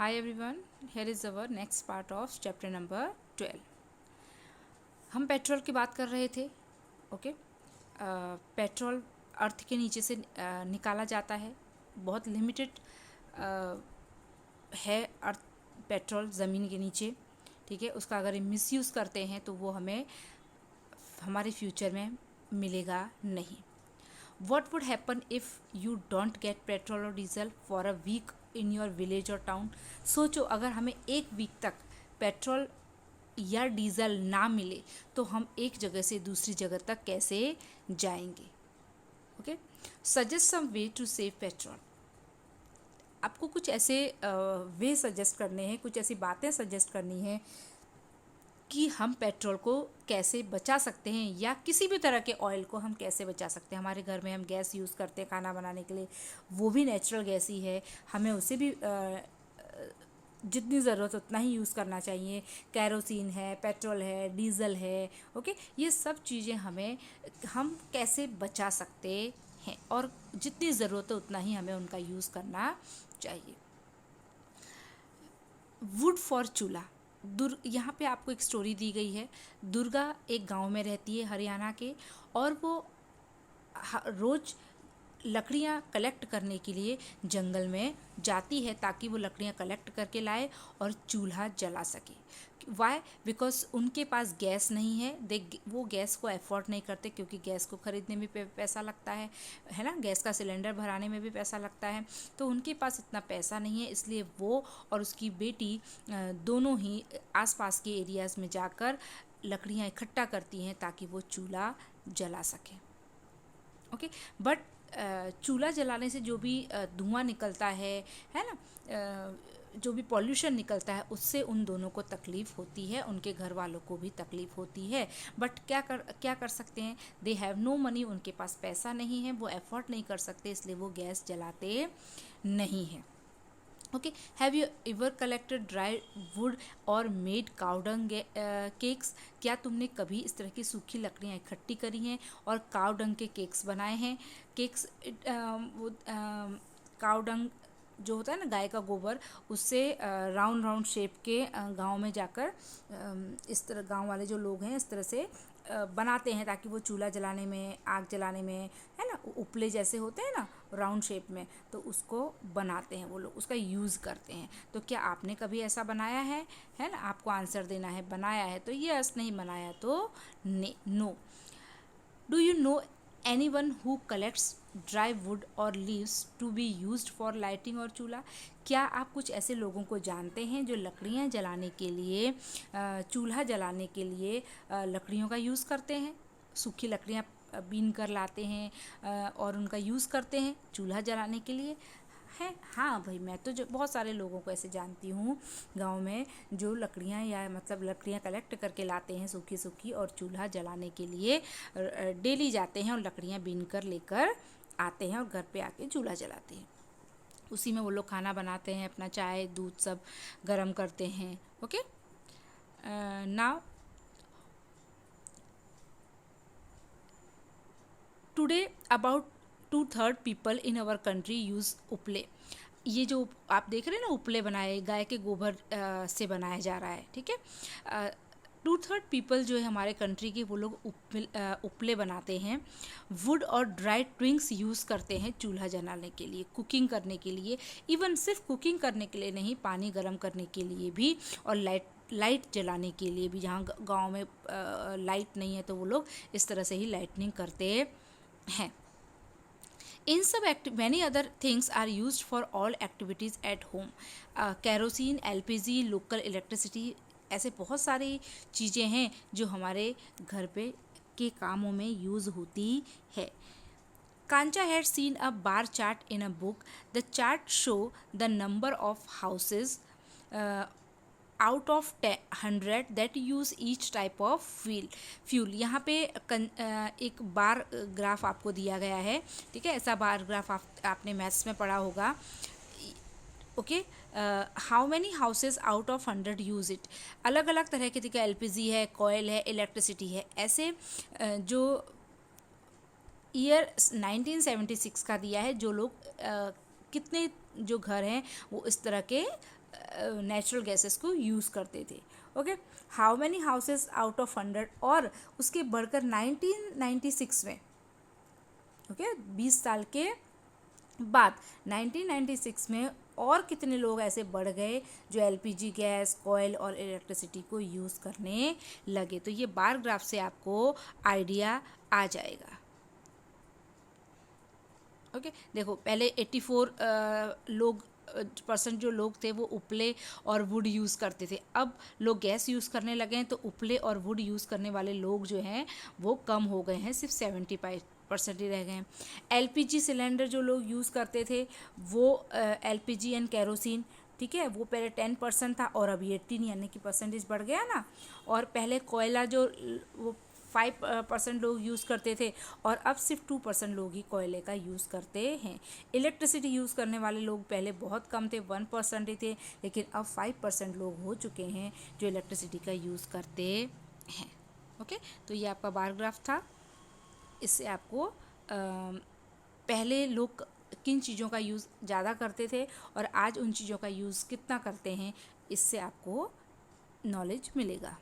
Hi everyone, here is our next part of chapter number 12. हम petrol की बात कर रहे थे. ओके. पेट्रोल अर्थ के नीचे से निकाला जाता है. बहुत लिमिटेड है अर्थ पेट्रोल ज़मीन के नीचे. ठीक है. उसका अगर मिसयूज़ करते हैं तो वो हमें हमारे फ्यूचर में मिलेगा नहीं. What would happen if you don't get petrol or diesel for a week in your village or town? सोचो अगर हमें एक वीक तक पेट्रोल या डीजल ना मिले तो हम एक जगह से दूसरी जगह तक कैसे जाएंगे. Okay. Suggest some way to save petrol. आपको कुछ ऐसे वे सजेस्ट करने हैं, कुछ ऐसी बातें सजेस्ट करनी है कि हम पेट्रोल को कैसे बचा सकते हैं या किसी भी तरह के ऑयल को हम कैसे बचा सकते हैं. हमारे घर में हम गैस यूज़ करते हैं खाना बनाने के लिए, वो भी नेचुरल गैस ही है. हमें उसे भी जितनी ज़रूरत उतना ही यूज़ करना चाहिए. कैरोसिन है, पेट्रोल है, डीजल है. ओके. ये सब चीज़ें हम कैसे बचा सकते हैं और जितनी ज़रूरत है उतना ही हमें उनका यूज़ करना चाहिए. वुड फॉर चूल्हा. यहाँ पे आपको एक स्टोरी दी गई है. दुर्गा एक गांव में रहती है हरियाणा के, और वो रोज़ लकड़ियाँ कलेक्ट करने के लिए जंगल में जाती है ताकि वो लकड़ियाँ कलेक्ट करके लाए और चूल्हा जला सके. वाई? बिकॉज उनके पास गैस नहीं है. वो गैस को अफोर्ड नहीं करते क्योंकि गैस को ख़रीदने में पैसा लगता है ना. गैस का सिलेंडर भराने में भी पैसा लगता है. तो उनके पास इतना पैसा नहीं है, इसलिए वो और उसकी बेटी दोनों ही आसपास के एरियाज़ में जाकर लकड़ियाँ इकट्ठा करती हैं ताकि वो चूल्हा जला सकें. ओके. बट चूल्हा जलाने से जो भी धुआं निकलता है ना, जो भी पॉल्यूशन निकलता है उससे उन दोनों को तकलीफ़ होती है, उनके घर वालों को भी तकलीफ़ होती है. बट क्या कर सकते हैं. They have no money. उनके पास पैसा नहीं है, वो अफोर्ड नहीं कर सकते, इसलिए वो गैस जलाते नहीं हैं. Okay. Have you ever collected dry would और मेड काउडंग केक्स. क्या तुमने कभी इस तरह की सूखी लकड़ियाँ इकट्ठी करी हैं और काउडंग के केक्स बनाए हैं. केक्स काउडंग जो होता है ना, गाय का गोबर, उससे राउंड राउंड शेप के गांव में जाकर इस तरह गांव वाले जो लोग हैं इस तरह से बनाते हैं ताकि वो चूल्हा जलाने में, आग जलाने में, है ना, उपले जैसे होते हैं ना राउंड शेप में, तो उसको बनाते हैं वो लोग, उसका यूज़ करते हैं. तो क्या आपने कभी ऐसा बनाया है ना. आपको आंसर देना है. बनाया है तो यस, नहीं बनाया तो no. Do you know anyone who collects dry wood or leaves to be used for lighting और चूल्हा. क्या आप कुछ ऐसे लोगों को जानते हैं जो लकड़ियाँ जलाने के लिए, चूल्हा जलाने के लिए लकड़ियों का यूज़ करते हैं. सूखी लकड़ियाँ बीन कर लाते हैं और उनका यूज़ करते हैं चूल्हा जलाने के लिए है. हाँ भाई, मैं तो जो बहुत सारे लोगों को ऐसे जानती हूँ गांव में जो लकड़ियाँ या मतलब लकड़ियाँ कलेक्ट करके लाते हैं सूखी सूखी और चूल्हा जलाने के लिए डेली जाते हैं और लकड़ियाँ बीन कर लेकर आते हैं और घर पे आके चूल्हा जलाते हैं. उसी में वो लोग खाना बनाते हैं, अपना चाय दूध सब गर्म करते हैं. Okay. Now today about 2/3 people in our country use उपले. ये जो आप देख रहे हैं ना, उपले बनाए गाय के गोबर से बनाया जा रहा है. ठीक है. 2/3 पीपल जो है हमारे कंट्री के, वो लोग उपले बनाते हैं. वुड और ड्राई ट्विंग्स यूज़ करते हैं चूल्हा जलाने के लिए, कुकिंग करने के लिए. इवन सिर्फ कुकिंग करने के लिए नहीं, पानी गर्म करने के लिए भी और लाइट जलाने के लिए भी. जहाँ गांव में लाइट नहीं है तो वो लोग इस तरह से ही लाइटनिंग करते हैं. In some many other things are used for all activities at home. Kerosene, LPG, local electricity, ऐसे बहुत सारी चीज़ें हैं जो हमारे घर पे के कामों में यूज़ होती है. Kancha had seen a bar chart in a book. The chart show the number of houses out of 100 that use each type of fuel. यहाँ पे एक बार ग्राफ आपको दिया गया है. ठीक है. ऐसा बार ग्राफ आपने मैथ्स में पढ़ा होगा. Okay. How many houses out of 100 use it. अलग अलग तरह के, ठीक है, LPG है, कोयल है, इलेक्ट्रिसिटी है. ऐसे जो ईयर 1976 का दिया है, जो लोग कितने जो घर हैं वो इस तरह के नेचुरल गैसेस को यूज़ करते थे। Okay, how many houses out of 100, और उसके बढ़कर 1996 में, ओके 20 साल के बाद 1996 में और कितने लोग ऐसे बढ़ गए जो एलपीजी गैस, कोयल और इलेक्ट्रिसिटी को यूज़ करने लगे। तो ये बार ग्राफ से आपको आइडिया आ जाएगा। ओके, देखो पहले 84 लोग परसेंट जो लोग थे वो उपले और वुड यूज़ करते थे। अब लोग गैस यूज़ करने लगे हैं, तो उपले और वुड यूज़ करने वाले लोग जो हैं वो कम हो गए हैं, सिर्फ 75% ही रह गए हैं। एलपीजी सिलेंडर जो लोग यूज़ करते थे वो एलपीजी एंड केरोसिन, ठीक है, वो पहले 10% था और अभी 18, यानी कि परसेंटेज बढ़ गया ना। और पहले कोयला जो वो 5% लोग यूज़ करते थे और अब सिर्फ 2% लोग ही कोयले का यूज़ करते हैं। इलेक्ट्रिसिटी यूज़ करने वाले लोग पहले बहुत कम थे, 1% ही थे, लेकिन अब 5% लोग हो चुके हैं जो इलेक्ट्रिसिटी का यूज़ करते हैं। ओके, तो ये आपका बार ग्राफ था। इससे आपको पहले लोग किन चीज़ों का यूज़ ज़्यादा करते थे और आज उन चीज़ों का यूज़ कितना करते हैं, इससे आपको नॉलेज मिलेगा।